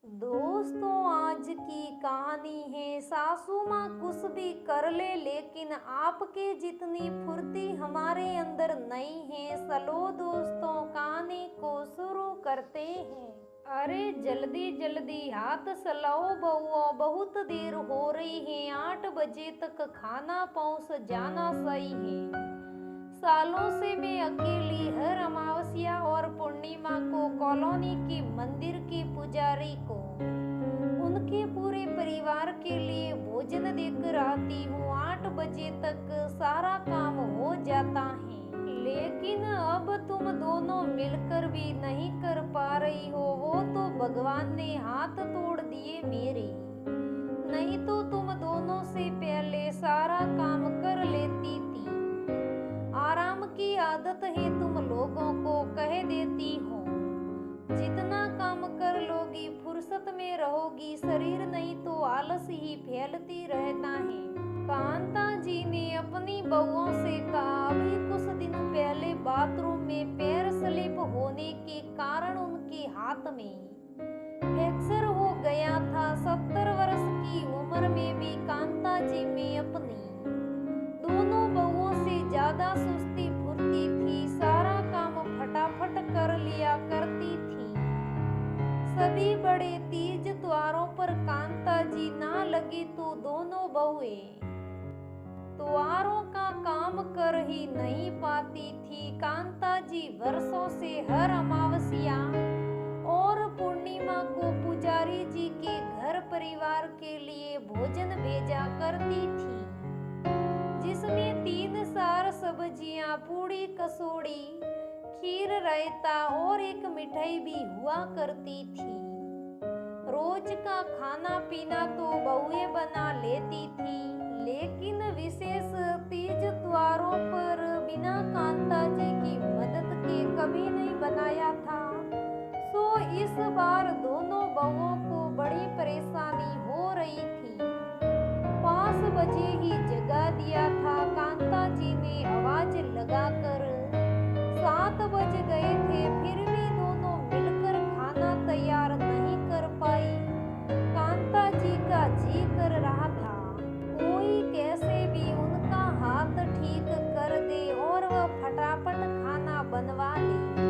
दोस्तों, आज की कहानी है सासू माँ कुछ भी कर ले लेकिन आपके जितनी फुर्ती हमारे अंदर नहीं है। चलो दोस्तों, कहानी को शुरू करते हैं। अरे जल्दी जल्दी हाथ चलाओ बउआ, बहुत देर हो रही है। 8 बजे तक खाना पहुँच जाना सही है। सालों से मैं अकेली हर अमावस्या और पूर्णिमा को कॉलोनी के मंदिर के पुजारी को उनके पूरे परिवार के लिए भोजन देकर आती हूँ। 8 बजे तक सारा काम हो जाता है, लेकिन अब तुम दोनों मिलकर भी नहीं कर पा रही हो। वो तो भगवान ने हाथ तोड़ दिए मेरे, नहीं तो तुम दोनों से पहले सारा काम कर लेती थी। आराम की आदत है तुम लोगों को, कह देती हो। जितना काम कर लोगी फुर्सत में रहोगी, शरीर नहीं तो आलस ही फैलती रहता है। कांता जी ने अपनी बहुओं से कहा, अभी कुछ दिन पहले बाथरूम में पैर स्लिप होने के कारण उनके हाथ में फ्रैक्चर हो गया था। 70 वर्ष की उम्र में भी कांता जी में अपनी दोनों बहुओं से ज्यादा सुस्ती फुर्ती थी। सारा काम फटाफट कर लिया करती थी। सभी बड़े तीज त्योहारों पर कांता जी ना लगी तो दोनों बहुएं त्योहारों का काम कर ही नहीं पाती थी। कांता जी वर्षों से हर अमावस्या और पूर्णिमा को पुजारी जी के घर परिवार के लिए भोजन भेजा करती थी, जिसमें 3-4 सब्जियां, पूड़ी, कचौड़ी, खीर, रायता और एक मिठाई भी हुआ करती थी। रोज का खाना पीना तो बहुएं बना लेती थी, लेकिन विशेष तीज त्योहारों पर बिना कांता जी की मदद के कभी नहीं बनाया था। सो इस बार दोनों बहुओं को बड़ी परेशानी हो रही थी। 5 बजे ही जगा दिया था कांता जी ने आवाज लगाकर। 7 बज गए थे, फिर भी दोनों मिलकर खाना तैयार नहीं कर पाई। कांता जी का जी कर रहा था कोई कैसे भी उनका हाथ ठीक कर दे और वह फटाफट खाना बनवा ले,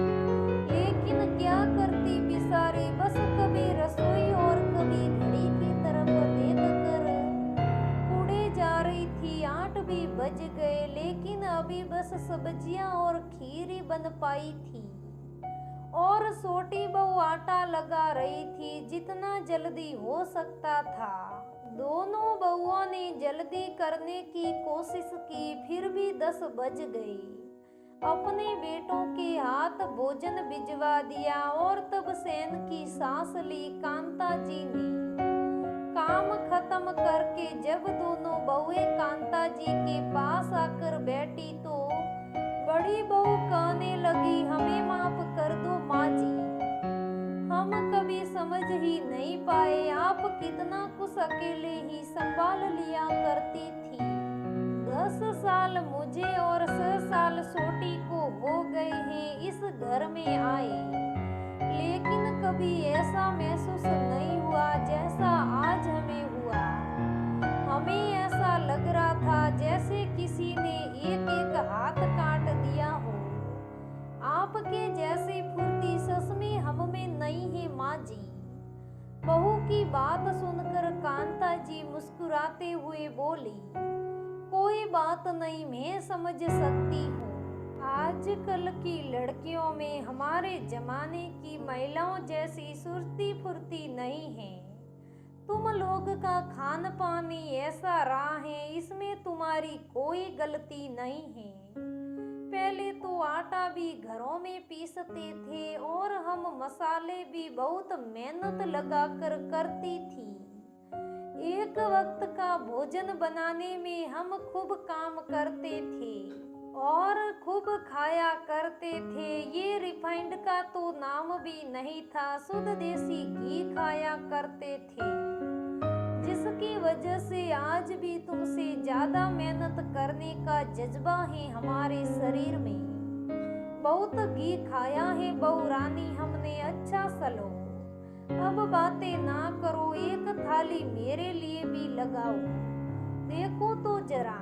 लेकिन क्या करती बेचारी, बस कभी रसोई और कभी घड़ी की तरफ देखकर उड़े जा रही थी। 8 भी बज गए, लेकिन अभी बस सब्जियां और खीर ही बन पाई थी और छोटी बहू आटा लगा रही थी जितना जल्दी हो सकता था। दोनों बहुओं ने जल्दी करने की कोशिश की, फिर भी 10 बज गए। अपने बेटों के हाथ भोजन भिजवा दिया और तब चैन की सांस ली कांता जी ने। काम खत्म करके जब दोनों बहुएं कांता जी के पास आकर बैठी तो बड़ी बहू कहने लगी, हमें माफ कर दो माँ जी, हम कभी समझ ही नहीं पाए आप कितना कुछ अकेले ही संभाल लिया करती थी। 10 साल मुझे और 6 साल छोटी को हो गए हैं इस घर में आए, लेकिन कभी ऐसा महसूस नहीं हुआ जैसा आज हमें हुआ। हमें ऐसा लग रहा था जैसे किसी ने एक एक हाथ काट दिया हो। आपके जैसी फुर्ती सच में हम में नहीं है माँ जी। बहू की बात सुनकर कांता जी मुस्कुराते हुए बोली, कोई बात नहीं, मैं समझ सकती हूँ। आजकल की लड़कियों में हमारे जमाने की महिलाओं जैसी सुस्ती फुर्ती नहीं है। तुम लोग का खान पान ही ऐसा रहा है, इसमें तुम्हारी कोई गलती नहीं है। पहले तो आटा भी घरों में पीसते थे और हम मसाले भी बहुत मेहनत लगाकर करती थी। एक वक्त का भोजन बनाने में हम खूब काम करते थे और खूब खाया करते थे। ये रिफाइंड का तो नाम भी नहीं था, शुद्ध देसी घी खाया करते थे, जिसकी वजह से आज भी तुमसे ज्यादा मेहनत करने का जज्बा है हमारे शरीर में। बहुत घी खाया है बहू रानी हमने, अच्छा चलो अब बातें ना करो, एक थाली मेरे लिए भी लगाओ। देखो तो जरा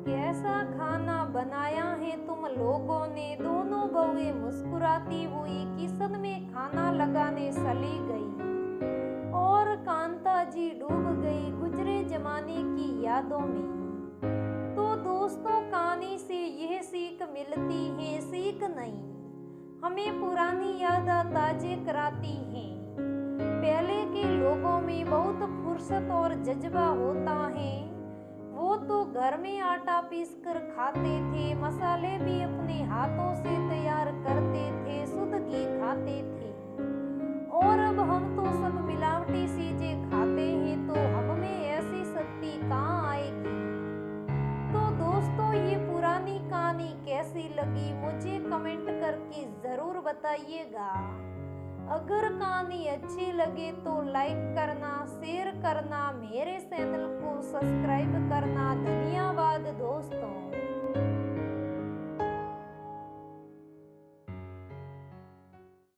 कैसा खाना बनाया है तुम लोगों ने। दोनों बहुएं मुस्कुराती हुई किचन में खाना लगाने चली गई और कांता जी डूब गई गुजरे जमाने की यादों में। तो दोस्तों, कहानी से यह सीख मिलती है, सीख नहीं, हमें पुरानी यादें ताजे कराती हैं। पहले के लोगों में बहुत फुर्सत और जज्बा होता है। वो तो घर में आटा पीस कर खाते थे, मसाले भी अपने हाथों से तैयार करते थे, शुद्ध घी खाते थे। और अब हम तो सब मिलावटी चीजें खाते हैं, तो हम में ऐसी शक्ति कहाँ आएगी। तो दोस्तों, ये पुरानी कहानी कैसी लगी मुझे कमेंट करके जरूर बताइएगा। अगर कहानी अच्छी लगे तो लाइक करना, शेयर करना, मेरे चैनल को सब्सक्राइब करना। धन्यवाद।